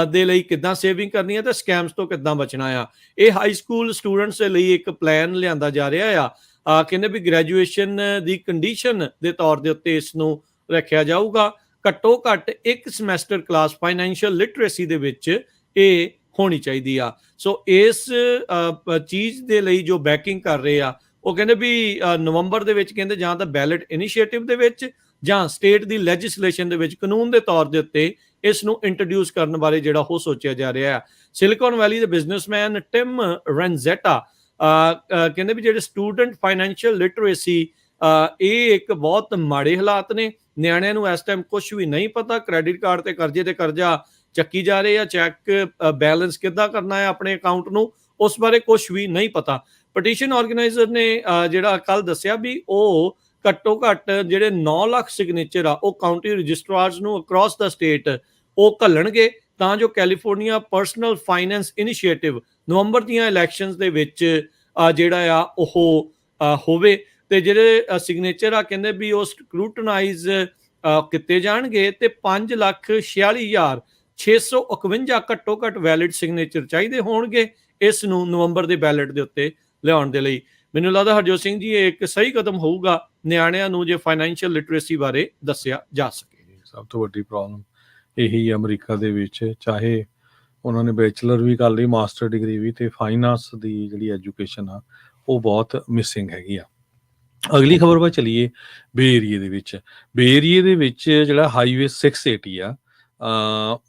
ਦੇ ਲਈ ਕਿੱਦਾਂ ਸੇਵਿੰਗ ਕਰਨੀ ਹੈ ਤੇ ਸਕੈਮਸ ਤੋਂ ਕਿੱਦਾਂ ਬਚਣਾ ਆ। ਇਹ ਹਾਈ ਸਕੂਲ ਸਟੂਡੈਂਟਸ ਦੇ ਲਈ ਇੱਕ ਪਲਾਨ ਲਿਆਂਦਾ ਜਾ ਰਿਹਾ ਆ। ਕਹਿੰਦੇ ਵੀ ਗ੍ਰੈਜੂਏਸ਼ਨ ਦੀ ਕੰਡੀਸ਼ਨ ਦੇ ਤੌਰ ਦੇ ਉੱਤੇ ਇਸ ਨੂੰ ਰੱਖਿਆ ਜਾਊਗਾ। ਘੱਟੋ ਘੱਟ ਇੱਕ ਸਮੈਸਟਰ ਕਲਾਸ ਫਾਈਨੈਂਸ਼ੀਅਲ ਲਿਟਰੇਸੀ ਦੇ ਵਿੱਚ ਇਹ ਹੋਣੀ ਚਾਹੀਦੀ ਆ। ਸੋ ਇਸ ਚੀਜ਼ ਦੇ ਲਈ ਜੋ ਬੈਕਿੰਗ ਕਰ ਰਹੇ ਆ, ਉਹ ਕਹਿੰਦੇ ਵੀ ਨਵੰਬਰ ਦੇ ਵਿੱਚ ਕਹਿੰਦੇ ਜਾਂ ਤਾਂ ਬੈਲਟ ਇਨੀਸ਼ੀਏਟਿਵ ਦੇ ਵਿੱਚ ਜਾਂ ਸਟੇਟ ਦੀ ਲੈਜਿਸਲੇਸ਼ਨ ਦੇ ਵਿੱਚ ਕਾਨੂੰਨ ਦੇ ਤੌਰ ਦੇ ਉੱਤੇ ਇਸ ਨੂੰ ਇੰਟਰੋਡਿਊਸ ਕਰਨ ਬਾਰੇ ਜਿਹੜਾ ਉਹ ਸੋਚਿਆ ਜਾ ਰਿਹਾ ਹੈ। ਸਿਲੀਕਨ ਵੈਲੀ ਦੇ ਬਿਜ਼ਨਸਮੈਨ ਟਿਮ ਰੈਂਜ਼ੈਟਾ ਕਹਿੰਦੇ ਵੀ ਜਿਹੜੇ ਸਟੂਡੈਂਟ ਫਾਈਨੈਂਸ਼ੀਅਲ ਲਿਟਰੇਸੀ ਇਹ ਇੱਕ ਬਹੁਤ ਮਾੜੇ ਹਾਲਾਤ ਨੇ। ਨਿਆਣਿਆਂ ਨੂੰ ਇਸ ਟਾਈਮ ਕੁਝ ਵੀ ਨਹੀਂ ਪਤਾ, ਕ੍ਰੈਡਿਟ ਕਾਰਡ ਤੇ ਕਰਜ਼ੇ ਤੇ ਕਰਜ਼ਾ ਚੱਕੀ ਜਾ ਰਹੇ ਆ, ਚੈੱਕ ਬੈਲੈਂਸ ਕਿੱਦਾਂ ਕਰਨਾ ਹੈ ਆਪਣੇ ਅਕਾਊਂਟ ਨੂੰ, ਉਸ ਬਾਰੇ ਕੁਝ ਵੀ ਨਹੀਂ ਪਤਾ। ਪਟੀਸ਼ਨ ਆਰਗੇਨਾਈਜ਼ਰ ਨੇ ਜਿਹੜਾ ਕੱਲ ਦੱਸਿਆ ਵੀ ਉਹ ਘੱਟੋ ਘੱਟ ਜਿਹੜੇ 9 ਲੱਖ ਸਿਗਨੇਚਰ ਆ ਉਹ ਕਾਊਂਟੀ ਰਜਿਸਟਰਾਰਸ ਨੂੰ ਅਕ੍ਰੋਸ ਦਾ ਸਟੇਟ ਉਹ ਘੱਲਣਗੇ, ਤਾਂ ਜੋ ਕੈਲੀਫੋਰਨੀਆ ਪਰਸਨਲ ਫਾਈਨੈਂਸ ਇਨੀਸ਼ੀਏਟਿਵ ਨਵੰਬਰ ਦੀਆਂ ਇਲੈਕਸ਼ਨਸ ਦੇ ਵਿੱਚ ਜਿਹੜਾ ਆ ਉਹ ਹੋਵੇ। ਤੇ ਜਿਹੜੇ ਸਿਗਨੇਚਰ ਆ ਕਹਿੰਦੇ ਵੀ ਉਹ ਸਕਰੂਟਨਾਈਜ਼ ਕੀਤੇ ਜਾਣਗੇ ਤੇ 5,46,651 ਘੱਟੋ ਘੱਟ ਵੈਲਿਡ ਸਿਗਨੇਚਰ ਚਾਹੀਦੇ ਹੋਣਗੇ ਇਸ ਨੂੰ ਨਵੰਬਰ ਦੇ ਬੈਲਟ ਦੇ ਉੱਤੇ ਲਿਆਉਣ ਦੇ ਲਈ। ਮੈਨੂੰ ਲੱਗਦਾ ਹਰਜੋਤ ਸਿੰਘ ਜੀ ਇਹ ਇੱਕ ਸਹੀ ਕਦਮ ਹੋਊਗਾ ਨਿਆਣਿਆਂ ਨੂੰ ਜੇ ਫਾਈਨੈਂਸ਼ੀਅਲ ਲਿਟਰੇਸੀ ਬਾਰੇ ਦੱਸਿਆ ਜਾ ਸਕੇ। ਸਭ ਤੋਂ ਵੱਡੀ ਪ੍ਰੋਬਲਮ ਇਹੀ ਹੈ ਅਮਰੀਕਾ ਦੇ ਵਿੱਚ, ਚਾਹੇ ਉਹਨਾਂ ਨੇ ਬੈਚਲਰ ਵੀ ਕਰ ਲਈ, ਮਾਸਟਰ ਡਿਗਰੀ ਵੀ, ਤੇ ਫਾਈਨਾਂਸ ਦੀ ਜਿਹੜੀ ਐਜੂਕੇਸ਼ਨ ਆ ਉਹ ਬਹੁਤ ਮਿਸਿੰਗ ਹੈਗੀ ਆ। ਅਗਲੀ ਖਬਰ ਵੱਲ ਚਲੀਏ। ਬੇ ਏਰੀਏ ਦੇ ਵਿੱਚ ਜਿਹੜਾ ਹਾਈਵੇ 680 ਆ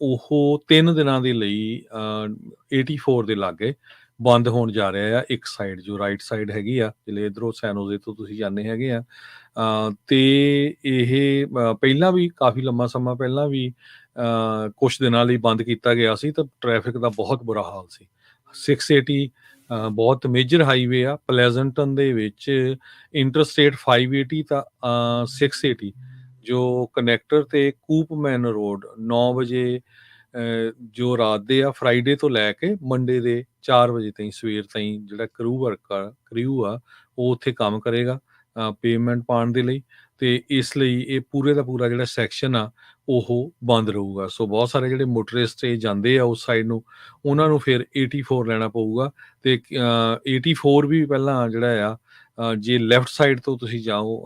ਉਹ 3 ਦਿਨਾਂ ਦੇ ਲਈ 84 ਦੇ ਲਾਗੇ ਬੰਦ ਹੋਣ ਜਾ ਰਿਹਾ ਆ। ਇੱਕ ਸਾਈਡ ਜੋ ਰਾਈਟ ਸਾਈਡ ਹੈਗੀ ਆ, ਜਿਹੜੇ ਇਧਰੋਂ ਸੈਨੋਜ਼ੇ ਤੋਂ ਤੁਸੀਂ ਜਾਂਦੇ ਹੈਗੇ ਆ, ਤੇ ਇਹ ਪਹਿਲਾਂ ਵੀ ਕਾਫੀ ਲੰਮਾ ਸਮਾਂ ਪਹਿਲਾਂ ਵੀ ਕੁਝ ਦਿਨਾਂ ਲਈ ਬੰਦ ਕੀਤਾ ਗਿਆ ਸੀ, ਤਾਂ ਟ੍ਰੈਫਿਕ ਦਾ ਬਹੁਤ ਬੁਰਾ ਹਾਲ ਸੀ। 680 ਬਹੁਤ ਮੇਜਰ ਹਾਈਵੇ ਆ। ਪਲੇਜ਼ੈਂਟਨ ਦੇ ਵਿੱਚ ਇੰਟਰਸਟੇਟ 580 ਤਾਂ 680 ਜੋ ਕਨੈਕਟਰ ਤੇ ਕੂਪਮੈਨ ਰੋਡ 9 ਵਜੇ ਜੋ ਰਾਤ ਦੇ ਆ ਫਰਾਈਡੇ ਤੋਂ ਲੈ ਕੇ ਮੰਡੇ ਦੇ 4 ਵਜੇ ਤਾਈਂ ਸਵੇਰ ਤਾਈਂ ਜਿਹੜਾ ਕ੍ਰਿਊ ਆ ਉਹ ਉੱਥੇ ਕੰਮ ਕਰੇਗਾ ਪੇਮੈਂਟ ਪਾਉਣ ਦੇ ਲਈ, ਤੇ ਇਸ ਲਈ ਇਹ ਪੂਰੇ ਦਾ ਪੂਰਾ ਜਿਹੜਾ ਸੈਕਸ਼ਨ ਆ ਉਹ ਬੰਦ ਰਹੂਗਾ। ਸੋ ਬਹੁਤ ਸਾਰੇ ਜਿਹੜੇ ਮੋਟਰਿਸਟ ਜਾਂਦੇ ਆ ਉਸ ਸਾਈਡ ਨੂੰ, ਉਹਨਾਂ ਨੂੰ ਫਿਰ 84 ਲੈਣਾ ਪਊਗਾ। ਤੇ 84 ਵੀ ਪਹਿਲਾਂ ਜਿਹੜਾ ਆ ਜੇ ਲੈਫਟ ਸਾਈਡ ਤੋਂ ਤੁਸੀਂ ਜਾਓ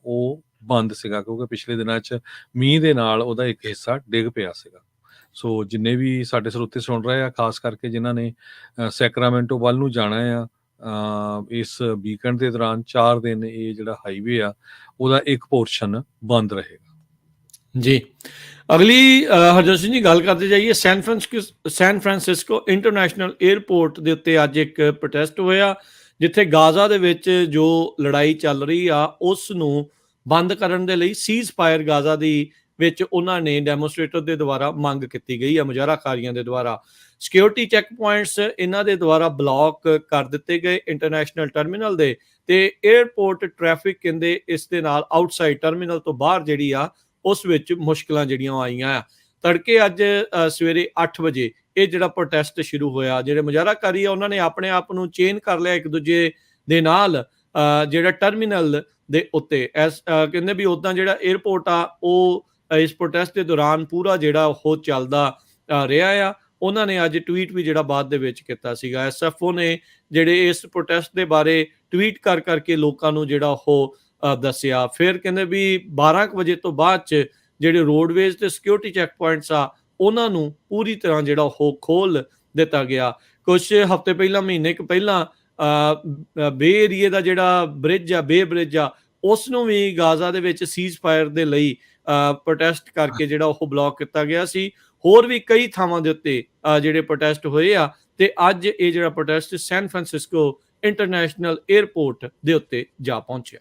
ਉਹ ਬੰਦ ਸੀਗਾ, ਕਿਉਂਕਿ ਪਿਛਲੇ ਦਿਨਾਂ 'ਚ ਮੀਂਹ ਦੇ ਨਾਲ ਉਹਦਾ ਇੱਕ ਹਿੱਸਾ ਡਿੱਗ ਪਿਆ ਸੀਗਾ। ਸੋ ਜਿੰਨੇ ਵੀ ਸਾਡੇ ਸਰੋਤੇ ਸੁਣ ਰਹੇ ਆ, ਖਾਸ ਕਰਕੇ ਜਿਨ੍ਹਾਂ ਨੇ ਸੈਕਰਾਮੈਂਟੋ ਵੱਲ ਨੂੰ ਜਾਣਾ ਆ ਇਸ ਵੀਕਐਂਡ ਦੇ ਦੌਰਾਨ 4 ਦਿਨ ਇਹ ਜਿਹੜਾ ਹਾਈਵੇ ਆ ਉਹਦਾ ਇੱਕ ਪੋਰਸ਼ਨ ਬੰਦ ਰਹੇਗਾ। ਜੀ, ਅਗਲੀ ਹਰਜੋਤ ਸਿੰਘ ਜੀ ਗੱਲ ਕਰਦੇ ਜਾਈਏ। ਸੈਨ ਫਰਾਂਸਿਸਕੋ ਇੰਟਰਨੈਸ਼ਨਲ ਏਅਰਪੋਰਟ ਦੇ ਉੱਤੇ ਅੱਜ ਇੱਕ ਪ੍ਰੋਟੈਸਟ ਹੋਇਆ, ਜਿੱਥੇ ਗਾਜ਼ਾ ਦੇ ਵਿੱਚ ਜੋ ਲੜਾਈ ਚੱਲ ਰਹੀ ਆ ਉਸ ਨੂੰ ਬੰਦ ਕਰਨ ਦੇ ਲਈ ਸੀਜ਼ ਫਾਇਰ ਗਾਜ਼ਾ ਦੀ ਵਿੱਚ ਉਹਨਾਂ ਨੇ ਡੈਮੋਸਟ੍ਰੇਟਰ ਦੇ ਦੁਆਰਾ ਮੰਗ ਕੀਤੀ ਗਈ ਆ, ਮੁਜ਼ਾਹਰਾਕਾਰੀਆਂ ਦੇ ਦੁਆਰਾ। ਸਿਕਿਉਰਿਟੀ ਚੈੱਕ ਪੁਆਇੰਟਸ ਇਹਨਾਂ ਦੇ ਦੁਆਰਾ ਬਲੌਕ ਕਰ ਦਿੱਤੇ ਗਏ ਇੰਟਰਨੈਸ਼ਨਲ ਟਰਮੀਨਲ ਦੇ, ਤੇ ਏਅਰਪੋਰਟ ਟ੍ਰੈਫਿਕ ਕਹਿੰਦੇ ਇਸ ਦੇ ਨਾਲ ਆਊਟਸਾਈਡ ਟਰਮੀਨਲ ਤੋਂ ਬਾਹਰ ਜਿਹੜੀ ਆ ਉਸ ਵਿੱਚ ਮੁਸ਼ਕਲਾਂ ਜਿਹੜੀਆਂ ਆਈਆਂ ਆ। ਤੜਕੇ ਅੱਜ ਸਵੇਰੇ 8 ਵਜੇ ਇਹ ਜਿਹੜਾ ਪ੍ਰੋਟੈਸਟ ਸ਼ੁਰੂ ਹੋਇਆ। ਜਿਹੜੇ ਮੁਜ਼ਾਹਰਾਕਾਰੀ ਆ ਉਹਨਾਂ ਨੇ ਆਪਣੇ ਆਪ ਨੂੰ ਚੇਨ ਕਰ ਲਿਆ ਇੱਕ ਦੂਜੇ ਦੇ ਨਾਲ ਜਿਹੜਾ ਟਰਮੀਨਲ ਦੇ ਉੱਤੇ। ਕਹਿੰਦੇ ਵੀ ਉੱਦਾਂ ਜਿਹੜਾ ਏਅਰਪੋਰਟ ਆ ਉਹ ਇਸ ਪ੍ਰੋਟੈਸਟ ਦੇ ਦੌਰਾਨ ਪੂਰਾ ਜਿਹੜਾ ਉਹ ਚੱਲਦਾ ਰਿਹਾ ਆ। ਉਹਨਾਂ ਨੇ ਅੱਜ ਟਵੀਟ ਵੀ ਜਿਹੜਾ ਬਾਅਦ ਦੇ ਵਿੱਚ ਕੀਤਾ ਸੀਗਾ। SFO ਨੇ ਜਿਹੜੇ ਇਸ ਪ੍ਰੋਟੈਸਟ ਦੇ ਬਾਰੇ ਟਵੀਟ ਕਰਕੇ ਲੋਕਾਂ ਨੂੰ ਜਿਹੜਾ ਉਹ ਦੱਸਿਆ। ਫਿਰ ਕਹਿੰਦੇ ਵੀ 12 ਵਜੇ ਤੋਂ ਬਾਅਦ 'ਚ ਜਿਹੜੇ ਰੋਡਵੇਜ਼ ਤੇ ਸਿਕਿਉਰਿਟੀ ਚੈੱਕ ਪੁਆਇੰਟਸ ਆ ਉਹਨਾਂ ਨੂੰ ਪੂਰੀ ਤਰ੍ਹਾਂ ਜਿਹੜਾ ਉਹ ਖੋਲ੍ਹ ਦਿੱਤਾ ਗਿਆ। ਕੁਝ ਹਫ਼ਤੇ ਪਹਿਲਾਂ, ਮਹੀਨੇ ਕੁ ਪਹਿਲਾਂ ਬੇ ਏਰੀਏ ਦਾ ਜਿਹੜਾ ਬ੍ਰਿਜ ਆ, ਬੇ ਬ੍ਰਿਜ ਆ, ਉਸ ਨੂੰ ਵੀ ਗਾਜ਼ਾ ਦੇ ਵਿੱਚ ਸੀਜ਼ ਫਾਇਰ ਦੇ ਲਈ ਪ੍ਰੋਟੈਸਟ ਕਰਕੇ ਜਿਹੜਾ ਉਹ ਬਲੌਕ ਕੀਤਾ ਗਿਆ ਸੀ। ਹੋਰ ਵੀ ਕਈ ਥਾਵਾਂ ਦੇ ਉੱਤੇ ਜਿਹੜੇ ਪ੍ਰੋਟੈਸਟ ਹੋਏ ਆ, ਤੇ ਅੱਜ ਇਹ ਜਿਹੜਾ protest San Francisco international airport ਦੇ ਉੱਤੇ ਜਾ ਪਹੁੰਚਿਆ।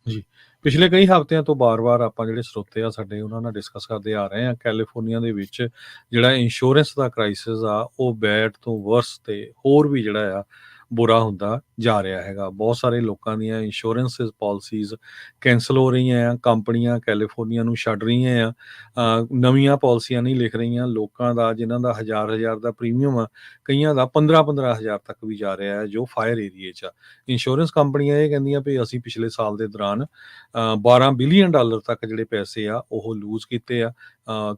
ਜੀ, ਪਿਛਲੇ ਕਈ ਹਫ਼ਤਿਆਂ ਤੋਂ ਬਾਰ-ਬਾਰ ਆਪਾਂ ਜਿਹੜੇ ਸਰੋਤੇ ਆ ਸਾਡੇ ਉਹਨਾਂ ਨਾਲ ਡਿਸਕਸ ਕਰਦੇ ਆ ਰਹੇ ਆ। ਕੈਲੀਫੋਰਨੀਆ ਦੇ ਵਿੱਚ ਜਿਹੜਾ ਇੰਸ਼ੋਰੈਂਸ ਦਾ ਕ੍ਰਾਈਸਿਸ ਆ ਉਹ ਬੈਡ ਤੋਂ ਵਰਸ ਤੇ ਹੋਰ ਵੀ ਜਿਹੜਾ ਆ ਬੁਰਾ ਹੁੰਦਾ ਜਾ ਰਿਹਾ ਹੈਗਾ। ਬਹੁਤ ਸਾਰੇ ਲੋਕਾਂ ਦੀਆਂ ਇੰਸ਼ੋਰੈਂਸ ਪਾਲਿਸੀਜ਼ ਕੈਂਸਲ ਹੋ ਰਹੀਆਂ ਆ, ਕੰਪਨੀਆਂ ਕੈਲੀਫੋਰਨੀਆ ਨੂੰ ਛੱਡ ਰਹੀਆਂ ਆ, ਨਵੀਆਂ ਪਾਲਿਸੀਆਂ ਨਹੀਂ ਲਿਖ ਰਹੀਆਂ। ਲੋਕਾਂ ਦਾ ਜਿਨ੍ਹਾਂ ਦਾ ਹਜ਼ਾਰ ਦਾ ਪ੍ਰੀਮੀਅਮ ਆ, ਕਈਆਂ ਦਾ 15-15 ਹਜ਼ਾਰ ਤੱਕ ਵੀ ਜਾ ਰਿਹਾ ਹੈ ਜੋ ਫਾਇਰ ਏਰੀਏ 'ਚ ਆ। ਇੰਸ਼ੋਰੈਂਸ ਕੰਪਨੀਆਂ ਇਹ ਕਹਿੰਦੀਆਂ ਵੀ ਅਸੀਂ ਪਿਛਲੇ ਸਾਲ ਦੇ ਦੌਰਾਨ $12 ਬਿਲੀਅਨ ਤੱਕ ਜਿਹੜੇ ਪੈਸੇ ਆ ਉਹ ਲੂਜ਼ ਕੀਤੇ ਆ।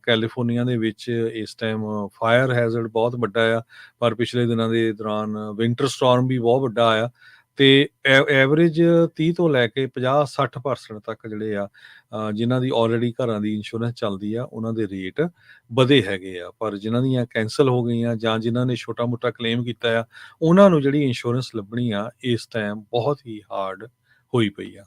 ਕੈਲੀਫੋਰਨੀਆ ਦੇ ਵਿੱਚ ਇਸ ਟਾਈਮ ਫਾਇਰ ਹੈਜ਼ਰਡ ਬਹੁਤ ਵੱਡਾ ਆ, ਪਰ ਪਿਛਲੇ ਦਿਨਾਂ ਦੇ ਦੌਰਾਨ ਵਿੰਟਰ ਸਟਾਰਮ ਵੀ ਬਹੁਤ ਵੱਡਾ ਆਇਆ ਤੇ ਐਵਰੇਜ 30 ਤੋਂ ਲੈ ਕੇ 50-60% ਤੱਕ ਜਿਹੜੇ ਆ ਜਿਨ੍ਹਾਂ ਦੀ ਆਲਰੇਡੀ ਘਰਾਂ ਦੀ ਇੰਸ਼ੋਰੈਂਸ ਚੱਲਦੀ ਆ ਉਹਨਾਂ ਦੇ ਰੇਟ ਵਧੇ ਹੈਗੇ ਆ। ਪਰ ਜਿਨ੍ਹਾਂ ਦੀਆਂ ਕੈਂਸਲ ਹੋ ਗਈਆਂ ਜਾਂ ਜਿਨ੍ਹਾਂ ਨੇ ਛੋਟਾ ਮੋਟਾ ਕਲੇਮ ਕੀਤਾ ਆ, ਉਹਨਾਂ ਨੂੰ ਜਿਹੜੀ ਇੰਸ਼ੋਰੈਂਸ ਲੱਭਣੀ ਆ ਇਸ ਟਾਈਮ ਬਹੁਤ ਹੀ ਹਾਰਡ ਹੋਈ ਪਈ ਆ।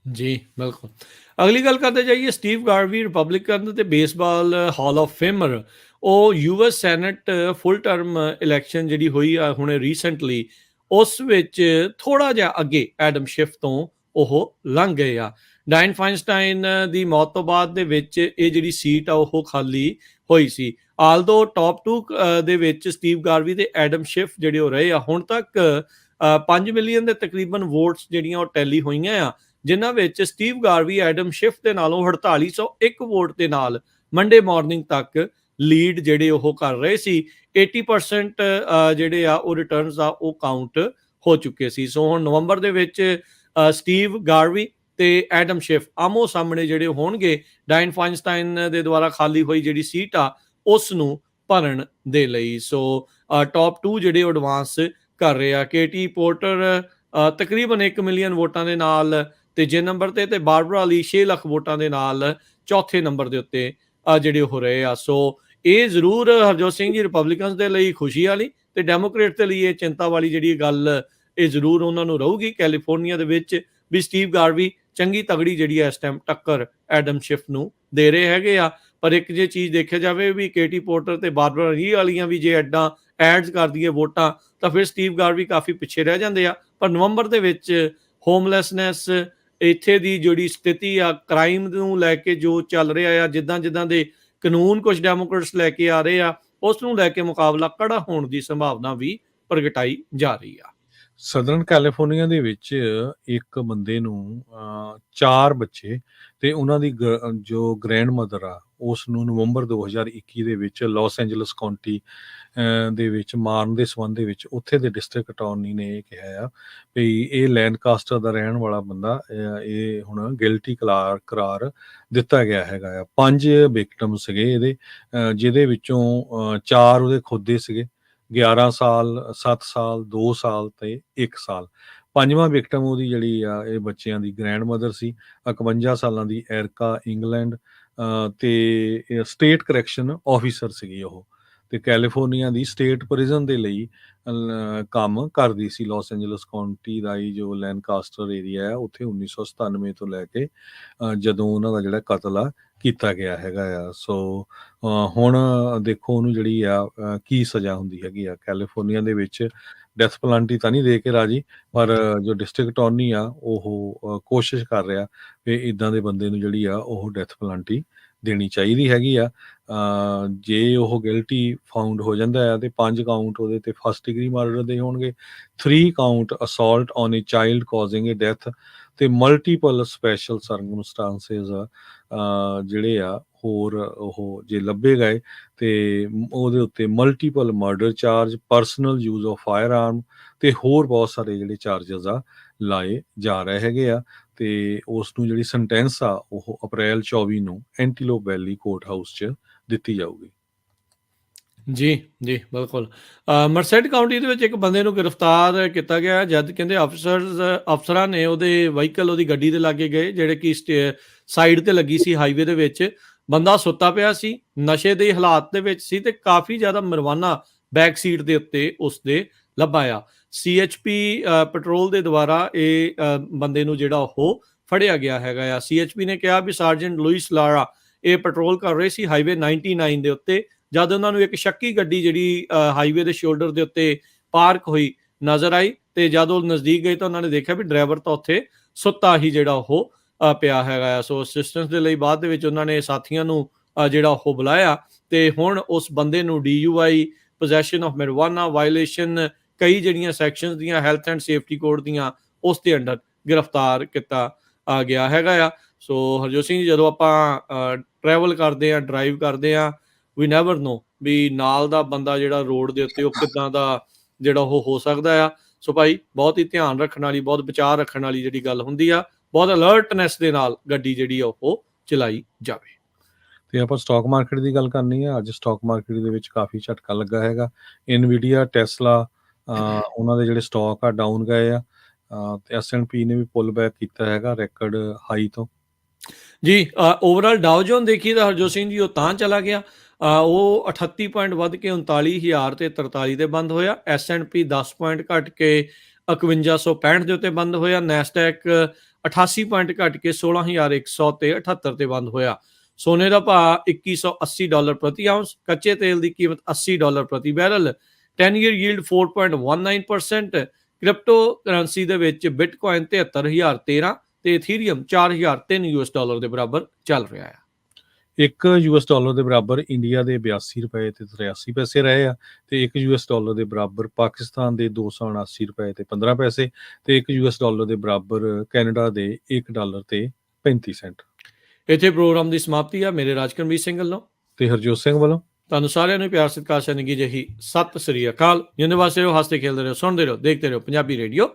ਜੀ ਬਿਲਕੁਲ। ਅਗਲੀ ਗੱਲ ਕਰਦੇ ਜਾਈਏ, ਸਟੀਵ ਗਾਰਵੀ ਰਿਪਬਲਿਕਨ ਤੇ ਬੇਸਬਾਲ ਹਾਲ ਆਫ ਫੇਮਰ, ਉਹ ਯੂਐਸ ਸੈਨੇਟ ਫੁੱਲ ਟਰਮ ਇਲੈਕਸ਼ਨ ਜਿਹੜੀ ਹੋਈ ਆ ਹੁਣੇ ਰੀਸੈਂਟਲੀ, ਉਸ ਵਿੱਚ ਥੋੜਾ ਜਿਹਾ ਅੱਗੇ ਐਡਮ ਸ਼ਿਫ ਤੋਂ ਉਹ ਲੰਘ ਗਏ ਆ। ਡਾਇਨ ਫਾਈਨਸਟਾਈਨ ਦੀ ਮੌਤ ਤੋਂ ਬਾਅਦ ਦੇ ਵਿੱਚ ਇਹ ਜਿਹੜੀ ਸੀਟ ਆ ਉਹ ਖਾਲੀ ਹੋਈ ਸੀ। ਆਲਦੋ ਟੌਪ 2 ਦੇ ਵਿੱਚ ਸਟੀਵ ਗਾਰਵੀ ਤੇ ਐਡਮ ਸ਼ਿਫ ਜਿਹੜੇ ਹੋ ਰਹੇ ਆ। ਹੁਣ ਤੱਕ 5 ਮਿਲੀਅਨ ਦੇ ਤਕਰੀਬਨ ਵੋਟਸ ਜਿਹੜੀਆਂ ਉਹ ਟੈਲੀ ਹੋਈਆਂ ਆ, ਜਿਨ੍ਹਾਂ ਵਿੱਚ ਸਟੀਵ ਗਾਰਵੀ ਐਡਮ ਸ਼ਿਫ ਦੇ ਨਾਲੋਂ 4801 ਵੋਟ ਦੇ ਨਾਲ ਮੰਡੇ ਮਾਰਨਿੰਗ ਤੱਕ ਲੀਡ ਜਿਹੜੇ ਉਹ ਕਰ ਰਹੇ ਸੀ। 80% ਜਿਹੜੇ ਆ ਉਹ ਰਿਟਰਨਸ ਆ ਉਹ ਕਾਊਂਟ ਹੋ ਚੁੱਕੇ ਸੀ। ਸੋ ਹੁਣ ਨਵੰਬਰ ਦੇ ਵਿੱਚ ਸਟੀਵ ਗਾਰਵੀ ਤੇ ਐਡਮ ਸ਼ਿਫ ਆਮੋ ਸਾਹਮਣੇ ਜਿਹੜੇ ਹੋਣਗੇ ਡਾਇਨ ਫਾਈਨਸਟਾਈਨ ਦੇ ਦੁਆਰਾ ਖਾਲੀ ਹੋਈ ਜਿਹੜੀ ਸੀਟ ਆ ਉਸ ਨੂੰ ਭਰਨ ਦੇ ਲਈ। ਸੋ ਟੌਪ 2 ਜਿਹੜੇ ਐਡਵਾਂਸ ਕਰ ਰਹੇ ਆ। ਕੇਟੀ ਪੋਰਟਰ ਤਕਰੀਬਨ 1 ਮਿਲੀਅਨ ਵੋਟਾਂ ਦੇ ਨਾਲ ਤੀਜੇ ਨੰਬਰ ਤੇ ਬਾਰਬਰਾ ਅਲੀ 6 ਲੱਖ ਵੋਟਾਂ ਦੇ ਨਾਲ ਚੌਥੇ ਨੰਬਰ ਦੇ ਉੱਤੇ ਜਿਹੜੇ ਹੋ ਰਹੇ ਆ। ਸੋ ਇਹ ਜ਼ਰੂਰ ਹਰਜੋਤ ਸਿੰਘ ਜੀ ਰਿਪਬਲਿਕਨਸ ਦੇ ਲਈ ਖੁਸ਼ੀ ਵਾਲੀ ਤੇ ਡੈਮੋਕ੍ਰੇਟ ਦੇ ਲਈ ਇਹ ਚਿੰਤਾ ਵਾਲੀ ਜਿਹੜੀ ਗੱਲ ਇਹ ਜ਼ਰੂਰ ਉਹਨਾਂ ਨੂੰ ਰਹੂਗੀ ਕੈਲੀਫੋਰਨੀਆ ਦੇ ਵਿੱਚ ਵੀ ਸਟੀਵ ਗਾਰਵੀ ਚੰਗੀ ਤਗੜੀ ਜਿਹੜੀ ਹੈ ਇਸ ਟਾਈਮ ਟੱਕਰ ਐਡਮ ਸ਼ਿਫ ਨੂੰ ਦੇ ਰਹੇ ਹੈਗੇ ਆ। ਪਰ ਇੱਕ ਜੇ ਚੀਜ਼ ਦੇਖਿਆ ਜਾਵੇ ਵੀ ਕੇਟੀ ਪੋਰਟਰ ਤੇ ਬਾਰਬਰਾ ਅਲੀ ਵਾਲੀਆਂ ਵੀ ਜੇ ਐਡਸ ਕਰਦੀ ਹੈ ਵੋਟਾਂ ਤਾਂ ਫਿਰ ਸਟੀਵ ਗਾਰਵੀ ਕਾਫੀ ਪਿੱਛੇ ਰਹਿ ਜਾਂਦੇ ਆ। ਪਰ ਨਵੰਬਰ ਦੇ ਵਿੱਚ ਹੋਮਲੈਸਨੈਸ, ਇੱਥੇ ਦੀ ਜਿਹੜੀ ਸਥਿਤੀ ਆ, ਕ੍ਰਾਈਮ ਨੂੰ ਲੈ ਕੇ ਜੋ ਚੱਲ ਰਿਹਾ ਆ, ਜਿੱਦਾਂ ਦੇ ਕਾਨੂੰਨ ਕੁਝ ਡੈਮੋਕ੍ਰੇਟਸ ਲੈ ਕੇ ਆ ਰਹੇ ਆ, ਉਸ ਨੂੰ ਲੈ ਕੇ ਮੁਕਾਬਲਾ ਕੜਾ ਹੋਣ ਦੀ ਸੰਭਾਵਨਾ ਵੀ ਪ੍ਰਗਟਾਈ ਜਾ ਰਹੀ ਆ। ਸਦਰਨ ਕੈਲੀਫੋਰਨੀਆ ਦੇ ਵਿੱਚ ਇੱਕ ਬੰਦੇ ਨੂੰ 4 ਬੱਚੇ ਤੇ ਉਹਨਾਂ ਦੀ ਜੋ ਗ੍ਰੈਂਡ ਮਦਰ ਆ ਉਸ ਨੂੰ ਨਵੰਬਰ 2021 ਦੇ ਵਿੱਚ ਲਾਸ ਐਂਜਲਸ ਕਾਉਂਟੀ ਦੇ ਵਿੱਚ ਮਾਰਨ ਦੇ ਸੰਬੰਧ ਦੇ ਵਿੱਚ ਉੱਥੇ ਦੇ ਡਿਸਟ੍ਰਿਕਟ ਅਟਾਰਨੀ ਨੇ ਇਹ ਕਿਹਾ ਆ ਵੀ ਇਹ ਲੈਂਡਕਾਸਟਰ ਦਾ ਰਹਿਣ ਵਾਲਾ ਬੰਦਾ ਇਹ ਹੁਣ ਗਿਲਟੀ ਕਰਾਰ ਦਿੱਤਾ ਗਿਆ ਹੈਗਾ ਆ। 5 ਵਿਕਟਮ ਸੀਗੇ ਇਹਦੇ, ਜਿਹਦੇ ਵਿੱਚੋਂ 4 ਉਹਦੇ ਖੁਦ ਦੇ ਸੀਗੇ, 11 ਸਾਲ, 7 ਸਾਲ, 2 ਸਾਲ ਤੇ 1 ਸਾਲ। 5ਵਾਂ ਵਿਕਟਮ ਉਹਦੀ ਜਿਹੜੀ ਆ ਇਹ ਬੱਚਿਆਂ ਦੀ ਗ੍ਰੈਂਡ ਮਦਰ ਸੀ, 51 ਸਾਲਾਂ ਦੀ ਐਰਕਾ ਇੰਗਲੈਂਡ, ਤੇ ਸਟੇਟ ਕਰੈਕਸ਼ਨ ਆਫੀਸਰ ਸੀਗੀ ਉਹ, ਤੇ ਕੈਲੀਫੋਰਨੀਆ ਦੀ ਸਟੇਟ ਪ੍ਰਿਜ਼ਨ ਦੇ ਲਈ ਕੰਮ ਕਰਦੀ ਸੀ। ਲਾਸ ਐਂਜਲਸ ਕਾਉਂਟੀ ਦਾ ਹੀ ਜੋ ਲੈਂਕਾਸਟਰ ਏਰੀਆ ਹੈ ਉੱਥੇ 1997 ਤੋਂ ਲੈ ਕੇ ਜਦੋਂ ਉਹਨਾਂ ਦਾ ਜਿਹੜਾ ਕਤਲ ਆ ਕੀਤਾ ਗਿਆ ਹੈਗਾ ਆ। ਸੋ ਹੁਣ ਦੇਖੋ ਉਹਨੂੰ ਜਿਹੜੀ ਆ ਕੀ ਸਜ਼ਾ ਹੁੰਦੀ ਹੈਗੀ ਆ। ਕੈਲੀਫੋਰਨੀਆ ਦੇ ਵਿੱਚ ਡੈਥ ਪਲਾਂਟੀ ਤਾਂ ਨਹੀਂ ਦੇ ਕੇ ਰਾਜੀ, ਪਰ ਜੋ ਡਿਸਟ੍ਰਿਕਟ ਅਟਾਰਨੀ ਆ ਉਹ ਕੋਸ਼ਿਸ਼ ਕਰ ਰਿਹਾ ਵੀ ਇੱਦਾਂ ਦੇ ਬੰਦੇ ਨੂੰ ਜਿਹੜੀ ਆ ਉਹ ਡੈਥ ਪਲਾਂਟੀ ਦੇਣੀ ਚਾਹੀਦੀ ਹੈਗੀ ਆ। ਜੇ ਉਹ ਗਿਲਟੀ ਫਾਊਂਡ ਹੋ ਜਾਂਦਾ ਹੈ ਤੇ 5 ਕਾਊਂਟ ਉਹਦੇ ਤੇ ਫਸਟ ਡਿਗਰੀ ਮਰਡਰ ਦੇ ਹੋਣਗੇ, 3 count assault on A child causing A death, ਤੇ ਮਲਟੀਪਲ ਸਪੈਸ਼ਲ ਸਰਕਮਸਟਾਂਸਿਸ ਜਿਹੜੇ ਆ ਹੋਰ ਉਹ ਜੇ ਲੱਭੇ ਗਏ ਤੇ ਉਹਦੇ ਉੱਤੇ multiple murder charge, personal use of firearm ਤੇ ਹੋਰ ਬਹੁਤ ਸਾਰੇ ਜਿਹੜੇ ਚਾਰਜਸ ਆ ਲਾਏ ਜਾ ਰਹੇ ਹੈਗੇ ਆ। ਤੇ ਉਸ ਨੂੰ ਜਿਹੜੀ ਸੈਂਟੈਂਸ ਆ ਉਹ ਅਪ੍ਰੈਲ 24 ਨੂੰ ਐਂਟੀਲੋਪ ਵੈਲੀ ਕੋਰਟ ਹਾਊਸ 'ਚ ਦਿੱਤੀ ਜਾਊਗੀ। ਜੀ ਬਿਲਕੁਲ। ਮਰਸੈਡ ਕਾਉਂਟੀ ਦੇ ਵਿੱਚ ਇੱਕ ਬੰਦੇ ਨੂੰ ਗ੍ਰਿਫਤਾਰ ਕੀਤਾ ਗਿਆ ਜਦ ਕਹਿੰਦੇ ਅਫਸਰਾਂ ਨੇ ਉਹਦੇ ਵਹੀਕਲ, ਉਹਦੀ ਗੱਡੀ ਦੇ ਲਾਗੇ ਗਏ ਜਿਹੜੇ ਕਿ ਸਾਈਡ ਤੇ ਲੱਗੀ ਸੀ ਹਾਈਵੇ ਦੇ ਵਿੱਚ। ਬੰਦਾ ਸੁੱਤਾ ਪਿਆ ਸੀ, ਨਸ਼ੇ ਦੇ ਹਾਲਾਤ ਦੇ ਵਿੱਚ ਸੀ ਤੇ ਕਾਫੀ ਜ਼ਿਆਦਾ ਮਰਵਾਨਾ ਬੈਕ ਸੀਟ ਦੇ ਉੱਤੇ ਉਸਦੇ ਲੱਭਾ। CHP ਪੈਟਰੋਲ ਦੇ ਦੁਆਰਾ ਇਹ ਬੰਦੇ ਨੂੰ ਜਿਹੜਾ ਉਹ ਫੜਿਆ ਗਿਆ ਹੈਗਾ ਆ। CHP ਨੇ ਕਿਹਾ ਵੀ ਸਾਰਜੈਂਟ ਲੂਇਸ ਲਾਰਾ ਇਹ ਪੈਟਰੋਲ ਕਰ ਰਹੇ ਸੀ ਹਾਈਵੇ 99 ਦੇ ਉੱਤੇ ਜਦ ਉਹਨਾਂ ਨੂੰ ਇੱਕ ਸ਼ੱਕੀ ਗੱਡੀ ਜਿਹੜੀ ਹਾਈਵੇ ਦੇ ਸ਼ੋਲਡਰ ਦੇ ਉੱਤੇ ਪਾਰਕ ਹੋਈ ਨਜ਼ਰ ਆਈ, ਤੇ ਜਦ ਉਹ ਨਜ਼ਦੀਕ ਗਏ ਤਾਂ ਉਹਨਾਂ ਨੇ ਦੇਖਿਆ ਵੀ ਡਰਾਈਵਰ ਤਾਂ ਉੱਥੇ ਸੁੱਤਾ ਹੀ ਜਿਹੜਾ ਉਹ ਪਿਆ ਹੈਗਾ ਆ। ਸੋ ਅਸਿਸਟੈਂਸ ਦੇ ਲਈ ਬਾਅਦ ਦੇ ਵਿੱਚ ਉਹਨਾਂ ਨੇ ਸਾਥੀਆਂ ਨੂੰ ਜਿਹੜਾ ਉਹ ਬੁਲਾਇਆ ਤੇ ਹੁਣ ਉਸ ਬੰਦੇ ਨੂੰ DUI, ਪੋਜੈਸ਼ਨ ਆਫ ਮੈਰੀਜੁਆਨਾ, ਵਾਇਲੇਸ਼ਨ ਕਈ ਜਿਹੜੀਆਂ ਸੈਕਸ਼ਨਸ ਦੀਆਂ ਹੈਲਥ ਐਂਡ ਸੇਫਟੀ ਕੋਡ ਦੀਆਂ ਉਸ ਦੇ ਅੰਡਰ ਗ੍ਰਿਫਤਾਰ ਕੀਤਾ ਗਿਆ ਹੈਗਾ ਆ। ਸੋ ਹਰਜੋਤ ਸਿੰਘ ਜੀ, ਜਦੋਂ ਆਪਾਂ ਟਰੈਵਲ ਕਰਦੇ ਆ, ਡਰਾਈਵ ਕਰਦੇ ਆ, ਵੀ ਨੈਵਰ ਨੋ ਵੀ ਨਾਲ ਦਾ ਬੰਦਾ ਜਿਹੜਾ ਰੋਡ ਦੇ ਉੱਤੇ ਉਹ ਕਿੱਦਾਂ ਦਾ ਜਿਹੜਾ ਉਹ ਹੋ ਸਕਦਾ ਆ। ਸੋ ਭਾਈ ਬਹੁਤ ਹੀ ਧਿਆਨ ਰੱਖਣ ਵਾਲੀ, ਬਹੁਤ ਵਿਚਾਰ ਰੱਖਣ ਵਾਲੀ ਜਿਹੜੀ ਗੱਲ ਹੁੰਦੀ ਆ, ਬਹੁਤ ਅਲਰਟਨੈਸ ਦੇ ਨਾਲ ਗੱਡੀ ਜਿਹੜੀ ਆ ਉਹ ਚਲਾਈ ਜਾਵੇ। ਤੇ ਆਪਾਂ ਸਟਾਕ ਮਾਰਕੀਟ ਦੀ ਗੱਲ ਕਰਨੀ ਹੈ। ਅੱਜ ਸਟਾਕ ਮਾਰਕੀਟ ਦੇ ਵਿੱਚ ਕਾਫੀ ਝਟਕਾ ਲੱਗਾ ਹੈਗਾ। ਇਨਵੀਡੀਆ, ਟੈਸਲਾ, ਉਹਨਾਂ ਦੇ ਜਿਹੜੇ ਸਟਾਕ ਆ ਡਾਊਨ ਗਏ ਆ, ਤੇ S&P ਨੇ ਵੀ ਪੁੱਲ ਬੈਕ ਕੀਤਾ ਹੈਗਾ ਰੈਕਡ ਹਾਈ ਤੋਂ। ਜੀ ਓਵਰਆਲ ਡਾਓ ਜੋਨ ਦੇਖੀਏ ਤਾਂ ਹਰਜੋਤ ਸਿੰਘ ਜੀ ਉਹ ਤਾਂ ਚਲਾ ਗਿਆ, ਉਹ 38 ਪੁਆਇੰਟ ਵੱਧ ਕੇ 39,000 ਤੇ 43 ਤੇ ਬੰਦ ਹੋਇਆ। S&P 10 ਪੁਆਇੰਟ ਘਟ ਕੇ 5165 ਦੇ ਉੱਤੇ ਬੰਦ ਹੋਇਆ। ਨੈਸਡੈਕ 88 ਪੁਆਇੰਟ ਘਟ ਕੇ 16,100 ਤੇ 78 ਤੇ ਬੰਦ ਹੋਇਆ। ਸੋਨੇ ਦਾ ਭਾਅ $2180 ਪ੍ਰਤੀ ਆਉਂਸ, ਕੱਚੇ ਤੇਲ ਦੀ ਕੀਮਤ $80 ਪ੍ਰਤੀ barrel, 10 year yield 4.19%। Crypto currency ਦੇ ਵਿੱਚ ਬਿਟਕੋਇਨ 73,013 ਤੇ ਇਥੀਰੀਅਮ $4,003 ਦੇ ਬਰਾਬਰ ਚੱਲ ਰਿਹਾ ਹੈ। $1 ਦੇ ਬਰਾਬਰ ਇੰਡੀਆ ਦੇ 82 ਰੁਪਏ ਤੇ 83 ਪੈਸੇ ਰਹੇ ਆ, ਤੇ $1 ਦੇ ਬਰਾਬਰ ਪਾਕਿਸਤਾਨ ਦੇ 279 ਰੁਪਏ ਤੇ 15 ਪੈਸੇ, ਤੇ $1 ਦੇ ਬਰਾਬਰ ਕੈਨੇਡਾ ਦੇ $1 ਤੇ 35 ਸੈਂਟ। ਇੱਥੇ ਪ੍ਰੋਗਰਾਮ ਦੀ ਸਮਾਪਤੀ ਆ। ਮੇਰੇ ਰਾਜਕਰਮਜੀਤ ਸਿੰਘ ਵੱਲੋਂ ਤੇ ਹਰਜੋਤ ਸਿੰਘ ਵੱਲੋਂ ਤੁਹਾਨੂੰ ਸਾਰਿਆਂ ਨੂੰ ਪਿਆਰ ਸਤਿਕਾਰ, ਨਿੱਘੀ ਜਿਹੀ ਸਤਿ ਸ੍ਰੀ ਅਕਾਲ। ਜਿੰਦੇ ਵਾਸਤੇ ਰਹੋ, ਹੱਸਦੇ ਖੇਲਦੇ ਰਹੋ, ਸੁਣਦੇ ਰਹੋ, ਦੇਖਦੇ ਰਹੋ ਪੰਜਾਬੀ ਰੇਡੀਓ।